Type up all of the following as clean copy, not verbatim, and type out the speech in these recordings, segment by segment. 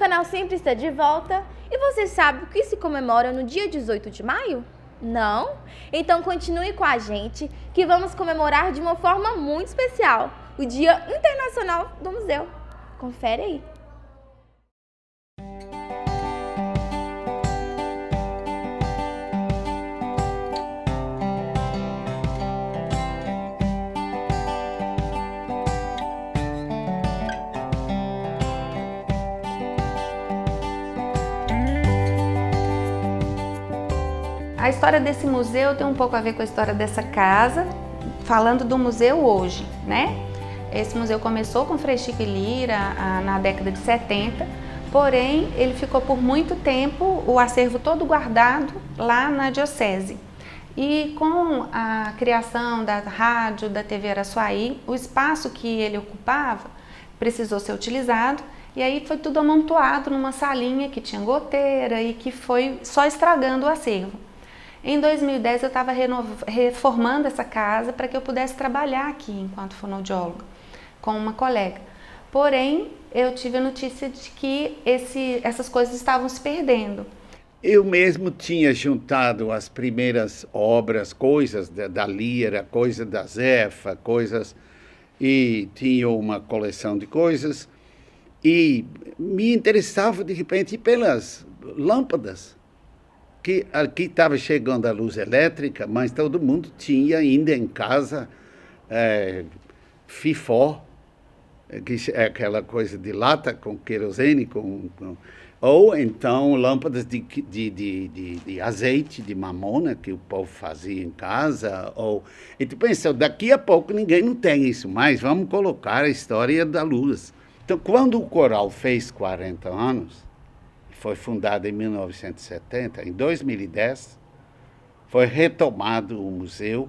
canal sempre está de volta. E você sabe o que se comemora no dia 18 de maio? Não? Então continue com a gente que vamos comemorar de uma forma muito especial, o Dia Internacional do Museu. Confere aí. A história desse museu tem um pouco a ver com a história dessa casa, falando do museu hoje, né? Esse museu começou com Frei Chico e Lira na década de 70, porém ele ficou por muito tempo, o acervo todo guardado lá na diocese. E com a criação da rádio, da TV Araçuaí, o espaço que ele ocupava precisou ser utilizado, e aí foi tudo amontoado numa salinha que tinha goteira e que foi só estragando o acervo. Em 2010 eu estava reformando essa casa para que eu pudesse trabalhar aqui enquanto fonoaudióloga com uma colega. Porém, eu tive a notícia de que essas coisas estavam se perdendo. Eu mesmo tinha juntado as primeiras obras, coisas da Lira, coisas da Zefa, coisas, e tinha uma coleção de coisas, e me interessava de repente pelas lâmpadas, que aqui estava chegando a luz elétrica, mas todo mundo tinha ainda em casa fifó, que é aquela coisa de lata com querosene, ou então lâmpadas de azeite, de mamona, que o povo fazia em casa. E tu pensa, daqui a pouco ninguém não tem isso mais, vamos colocar a história da luz. Então, quando o coral fez 40 anos, foi fundado em 1970, em 2010, foi retomado o museu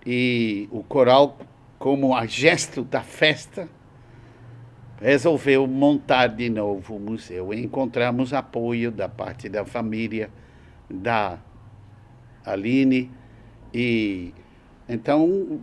e o coral, como a gesto da festa, resolveu montar de novo o museu. E encontramos apoio da parte da família, da Aline, e então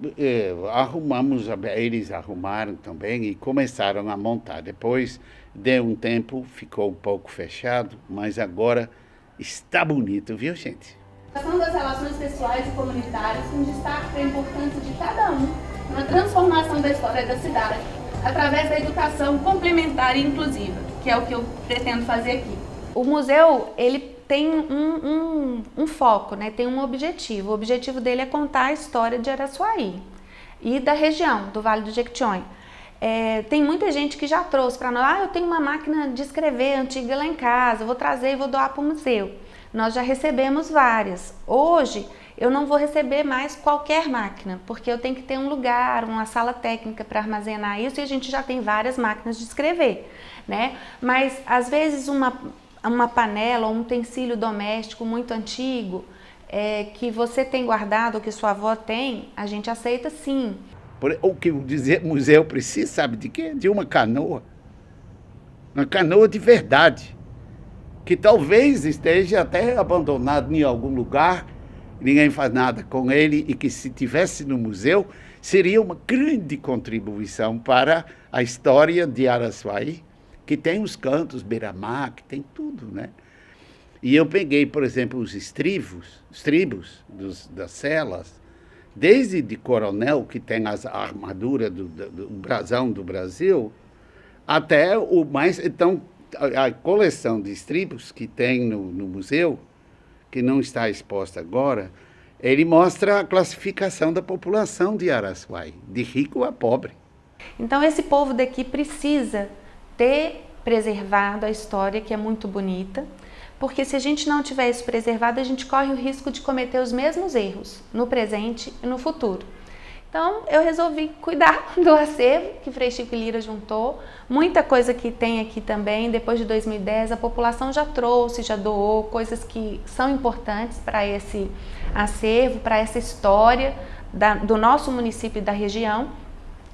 eles arrumaram também e começaram a montar. Depois de um tempo, ficou um pouco fechado, mas agora está bonito, viu, gente? A questão das relações pessoais e comunitárias com destaque para a importância de cada um na transformação da história da cidade, através da educação complementar e inclusiva, que é o que eu pretendo fazer aqui. O museu, ele tem um foco, né? Tem um objetivo. O objetivo dele é contar a história de Araçuaí e da região, do Vale do Jequitinhonha. Tem muita gente que já trouxe para nós, eu tenho uma máquina de escrever antiga lá em casa, eu vou trazer e vou doar para o museu. Nós já recebemos várias. Hoje, eu não vou receber mais qualquer máquina, porque eu tenho que ter um lugar, uma sala técnica para armazenar isso, e a gente já tem várias máquinas de escrever, né? Mas, às vezes, uma panela ou um utensílio doméstico muito antigo, que você tem guardado, ou que sua avó tem, a gente aceita sim. O que o museu precisa, sabe de quê? De uma canoa. Uma canoa de verdade. Que talvez esteja até abandonado em algum lugar, ninguém faz nada com ele, e que se tivesse no museu, seria uma grande contribuição para a história de Araçuaí, que tem os cantos beira-mar, que tem tudo, né? E eu peguei, por exemplo, os estribos das celas, desde de coronel, que tem a armadura do brasão do Brasil, até o mais... Então, a coleção de estribos que tem no museu, que não está exposta agora, ele mostra a classificação da população de Araçuaí, de rico a pobre. Então, esse povo daqui precisa ter preservado a história, que é muito bonita, porque se a gente não tiver isso preservado, a gente corre o risco de cometer os mesmos erros no presente e no futuro. Então, eu resolvi cuidar do acervo que Frei Chico e Lira juntou, muita coisa que tem aqui também. Depois de 2010, a população já trouxe, já doou coisas que são importantes para esse acervo, para essa história do nosso município e da região.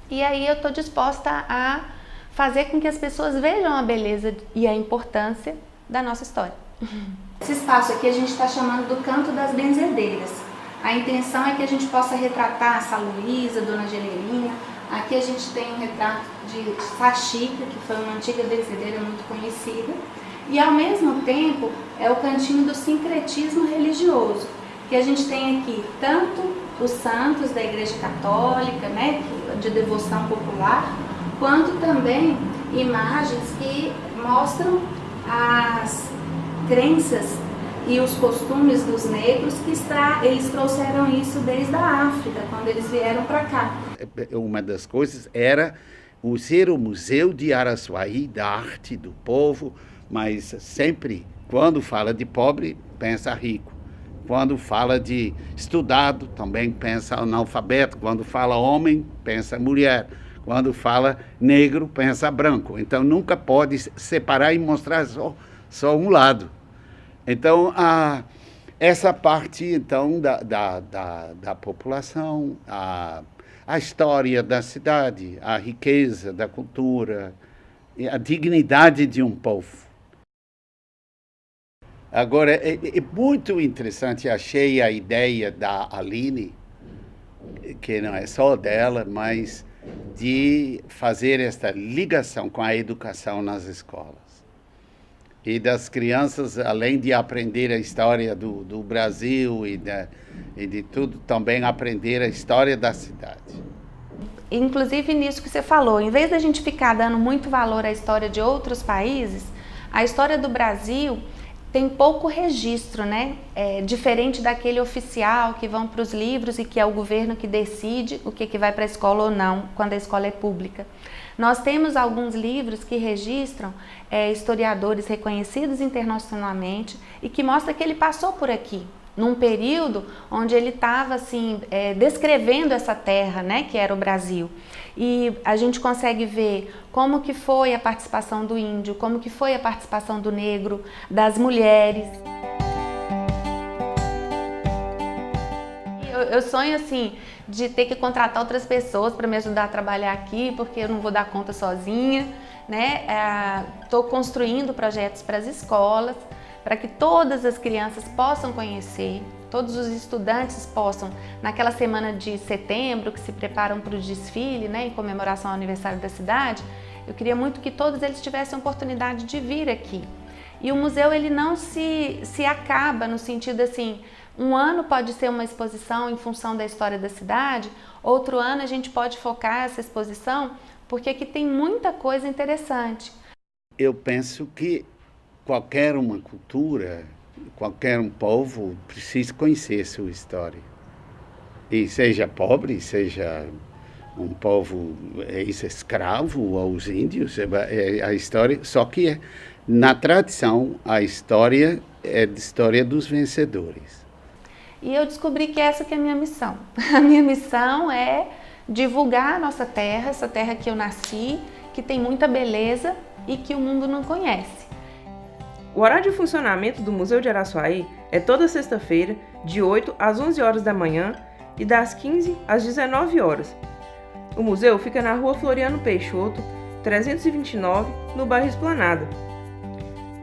E aí eu estou disposta a fazer com que as pessoas vejam a beleza e a importância da nossa história. Esse espaço aqui a gente está chamando do Canto das Benzedeiras. A intenção é que a gente possa retratar a São Luísa, Dona Gelerina, Aqui a gente tem um retrato de Sachica, que foi uma antiga benzedeira muito conhecida. E ao mesmo tempo é o cantinho do sincretismo religioso, que a gente tem aqui tanto os santos da Igreja Católica, né, de devoção popular, quanto também imagens que mostram as crenças e os costumes dos negros, que eles trouxeram isso desde a África, quando eles vieram para cá. Uma das coisas era ser o Museu de Araçuaí, da arte do povo, mas sempre, quando fala de pobre, pensa rico. Quando fala de estudado, também pensa analfabeto. Quando fala homem, pensa mulher. Quando fala negro, pensa branco. Então, nunca pode separar e mostrar só um lado. Então, essa parte então, da população, a história da cidade, a riqueza da cultura, a dignidade de um povo. Agora, é muito interessante, achei a ideia da Aline, que não é só dela, mas de fazer esta ligação com a educação nas escolas. E das crianças, além de aprender a história do Brasil e de tudo, também aprender a história da cidade. Inclusive nisso que você falou, em vez da gente ficar dando muito valor à história de outros países, a história do Brasil tem pouco registro, né? Diferente daquele oficial que vão para os livros e que é o governo que decide o que vai para a escola ou não, quando a escola é pública. Nós temos alguns livros que registram historiadores reconhecidos internacionalmente e que mostra que ele passou por aqui, num período onde ele estava assim, descrevendo essa terra, né, que era o Brasil. E a gente consegue ver como que foi a participação do índio, como que foi a participação do negro, das mulheres. Eu sonho assim de ter que contratar outras pessoas para me ajudar a trabalhar aqui, porque eu não vou dar conta sozinha, né? Estou construindo projetos para as escolas, para que todas as crianças possam conhecer, todos os estudantes possam, naquela semana de setembro, que se preparam para o desfile, né, em comemoração ao aniversário da cidade, eu queria muito que todos eles tivessem a oportunidade de vir aqui. E o museu, ele não se acaba no sentido assim, um ano pode ser uma exposição em função da história da cidade, outro ano a gente pode focar essa exposição, porque aqui tem muita coisa interessante. Eu penso que qualquer uma cultura, qualquer um povo precisa conhecer sua história. E seja pobre, seja um povo ex-escravo ou os índios, a história, só que na tradição a história é a história dos vencedores. E eu descobri que essa que é a minha missão. A minha missão é divulgar a nossa terra, essa terra que eu nasci, que tem muita beleza e que o mundo não conhece. O horário de funcionamento do Museu de Araçuaí é toda sexta-feira, de 8 às 11 horas da manhã e das 15 às 19 horas. O museu fica na Rua Floriano Peixoto, 329, no bairro Esplanada.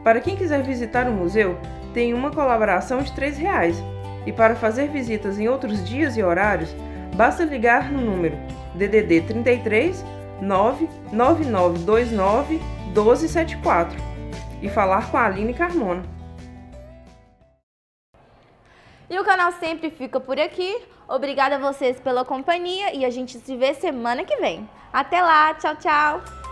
Para quem quiser visitar o museu, tem uma colaboração de R$ 3. E para fazer visitas em outros dias e horários, basta ligar no número DDD 33 99929 1274 e falar com a Aline Carmona. E o canal Sempre fica por aqui. Obrigada a vocês pela companhia e a gente se vê semana que vem. Até lá, tchau, tchau!